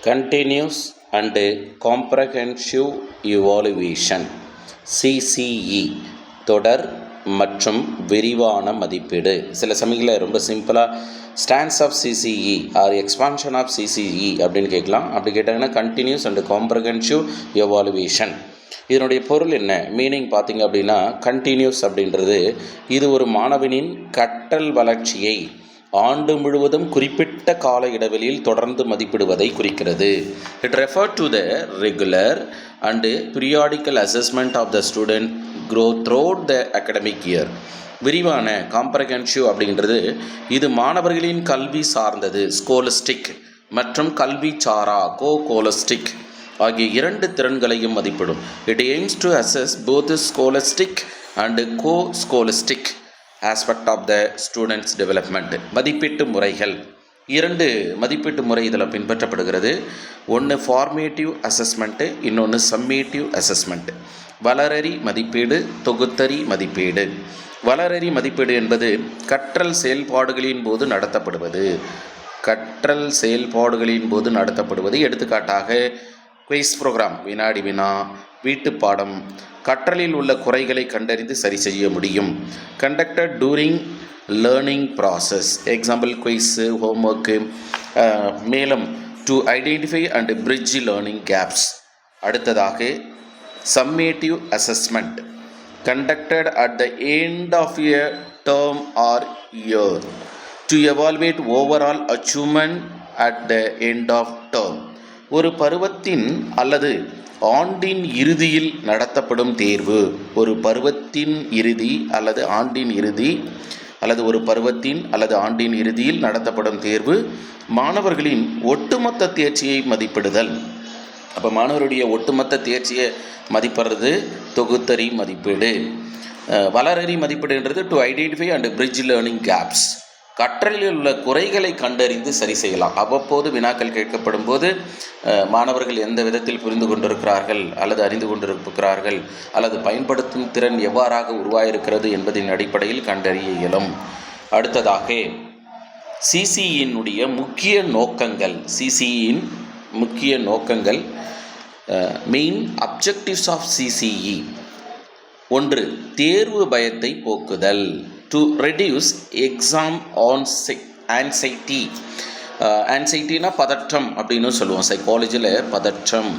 Continuous and Comprehensive Evaluation CCE தொடர் மற்றும் விரிவான மதிப்பீடு. சில சமயங்களில் ரொம்ப சிம்பிளாக stands of CCE or expansion of CCE அப்படின்னு கேட்கலாம். அப்படி கேட்டாங்கன்னா கண்டினியூஸ் அண்ட் காம்ப்ரஹென்சிவ் எவாலுவேஷன். இதனுடைய பொருள் என்ன, மீனிங் பார்த்திங்க அப்படின்னா, கண்டினியூஸ் அப்படின்றது இது ஒரு மாணவனின் கற்றல் வளர்ச்சியை ஆண்டு முழுவதும் குறிப்பிட்ட கால இடைவெளியில் தொடர்ந்து மதிப்பிடுவதை குறிக்கிறது. It refer to the regular and periodical assessment of the student growth throughout the academic year. விரிவான காம்ப்ரஹென்சிவ் அப்படின்றது இது மாணவர்களின் கல்வி சார்ந்தது ஸ்கோலஸ்டிக் மற்றும் கல்வி சாரா கோலஸ்டிக் ஆகிய இரண்டு திறன்களையும் மதிப்பிடும். It aims to assess both scholastic and scholastic aspect of the students development. மதிப்பீட்டு முறைகள், இரண்டு மதிப்பீட்டு முறை இதில் பின்பற்றப்படுகிறது. ஒன்று ஃபார்மேட்டிவ் அசஸ்மெண்ட்டு, இன்னொன்று சம்மேட்டிவ் அசஸ்மெண்ட்டு. வளரறி மதிப்பீடு, தொகுத்தறி மதிப்பீடு. வளரறி மதிப்பீடு என்பது கற்றல் செயல்பாடுகளின் போது நடத்தப்படுவது. எடுத்துக்காட்டாக குயிஸ் ப்ரோக்ராம், வினாடி வினா, வீட்டுப்பாடம், கற்றலில் உள்ள குறைகளை கண்டறிந்து சரி செய்ய முடியும். Conducted during learning process, example quiz, homework. மேலும் to identify and bridge learning gaps. அடுத்ததாக summative assessment conducted at the end of a term or year to evaluate overall achievement at the end of term. ஒரு பருவத்தின் அல்லது ஆண்டின் இறுதியில் நடத்தப்படும் தேர்வு. ஒரு பருவத்தின் இறுதி அல்லது ஆண்டின் இறுதி அல்லது ஒரு பருவத்தின் அல்லது ஆண்டின் இறுதியில் நடத்தப்படும் தேர்வு மாணவர்களின் ஒட்டுமொத்த தேர்ச்சியை மதிப்பிடுதல். அப்போ மாணவருடைய ஒட்டுமொத்த தேர்ச்சியை மதிப்பிடுறது தொகுத்தறி மதிப்பீடு. வளரறி மதிப்பீடுன்றது to identify and bridge learning gaps. கற்றலில் உள்ள குறைகளை கண்டறிந்து சரி செய்யலாம். அவ்வப்போது வினாக்கள் கேட்கப்படும் போது மாணவர்கள் எந்த விதத்தில் புரிந்து கொண்டிருக்கிறார்கள் அல்லது அறிந்து கொண்டிருக்கிறார்கள் அல்லது பயன்படுத்தும் திறன் எவ்வாறாக உருவாயிருக்கிறது என்பதின் அடிப்படையில் கண்டறிய இயலும். அடுத்ததாக சிசிஇனுடைய முக்கிய நோக்கங்கள், மெயின் அப்ஜெக்டிவ்ஸ் ஆஃப் சிசிஇ. 1. தேர்வு பயத்தை போக்குதல், டு ரெடியூஸ் எக்ஸாம் ஆன்சைட்டி. ஆன்சைட்டினா பதற்றம் அப்படின்னு சொல்லுவோம். சைக்காலஜியில் பதற்றம்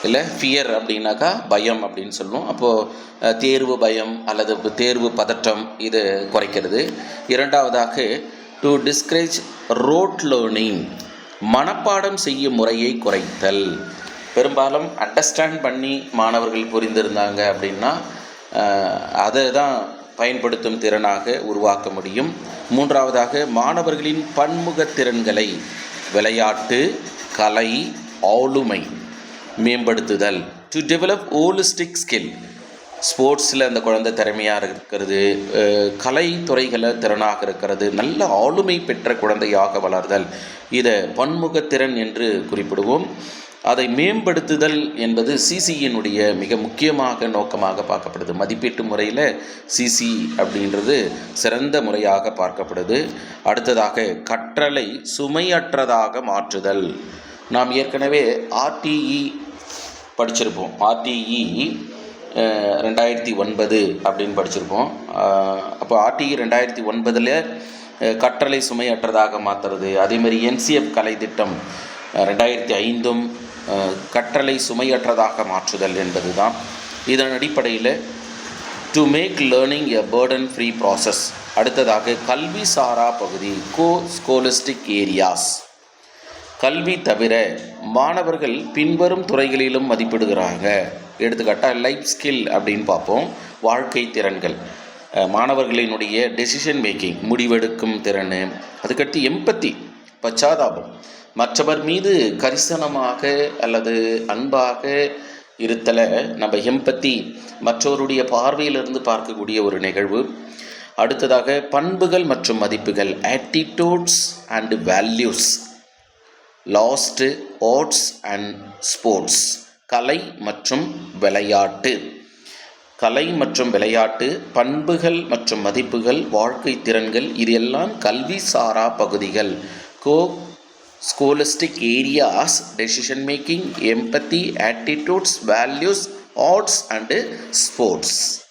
இல்லை ஃபியர் அப்படின்னாக்கா பயம் அப்படின்னு சொல்லுவோம். அப்போது தேர்வு பயம் அல்லது தேர்வு பதற்றம் இது குறைக்கிறது. இரண்டாவதாக டு டிஸ்கரேஜ் ரோட் லேர்னிங், மனப்பாடம் செய்யும் முறையை குறைத்தல். பெரும்பாலும் அண்டர்ஸ்டாண்ட் பண்ணி மாணவர்கள் புரிந்திருந்தாங்க அப்படின்னா அதை தான் பயன்படுத்தும் திறனாக உருவாக்க முடியும். மூன்றாவதாக மாணவர்களின் பன்முக திறன்களை விளையாட்டு, கலை, ஆளுமை மேம்படுத்துதல். டு டெவலப் ஹோலிஸ்டிக் ஸ்கில், ஸ்போர்ட்ஸில் அந்த குழந்தை திறமையாக இருக்கிறது, கலைத்துறைகளை திறனாக இருக்கிறது, நல்ல ஆளுமை பெற்ற குழந்தையாக வளர்தல். இதை பன்முகத்திறன் என்று குறிப்பிடுவோம். அதை மேம்படுத்துதல் என்பது சிசிஇனுடைய மிக முக்கியமாக நோக்கமாக பார்க்கப்படுது. மதிப்பீட்டு முறையில் சிசி அப்படின்றது சிறந்த முறையாக பார்க்கப்படுது. அடுத்ததாக கற்றலை சுமையற்றதாக மாற்றுதல். நாம் ஏற்கனவே ஆர்டிஇ படிச்சிருப்போம். ஆர்டிஇ 2009 அப்படின்னு படிச்சிருப்போம். அப்போ ஆர்டிஇ 2009 கற்றலை சுமையற்றதாக மாற்றுறது. அதேமாதிரி என்சிஎஃப் கலை திட்டம் 2005 கற்றலை சுமையற்றதாக மாற்றுதல் என்பது தான். இதன் அடிப்படையில் to make learning a burden free process. அடுத்ததாக கல்வி சாரா பகுதி, ஸ்கோலஸ்டிக் ஏரியாஸ். கல்வி தவிர மாணவர்கள் பின்வரும் துறைகளிலும் மதிப்பிடுகிறாங்க. எடுத்துக்காட்டாக லைஃப் ஸ்கில் அப்படின்னு பார்ப்போம். வாழ்க்கை திறன்கள், மாணவர்களினுடைய டெசிஷன் மேக்கிங், முடிவெடுக்கும் திறன். அதுக்கடுத்து எம்பத்தி, பச்சாதாபம், மற்றவர் மீது கரிசனமாக அல்லது அன்பாக இருத்தலை நம்ம எம்பத்தி, மற்றவருடைய பார்வையிலிருந்து பார்க்கக்கூடிய ஒரு நிகழ்வு. அடுத்ததாக பண்புகள் மற்றும் மதிப்புகள், attitudes and values. Last arts and sports, கலை மற்றும் விளையாட்டு, பண்புகள் மற்றும் மதிப்புகள், வாழ்க்கை திறன்கள். இது எல்லாம் கல்வி சாரா பகுதிகள், Scholastic areas: decision making, empathy, attitudes, values, arts and sports.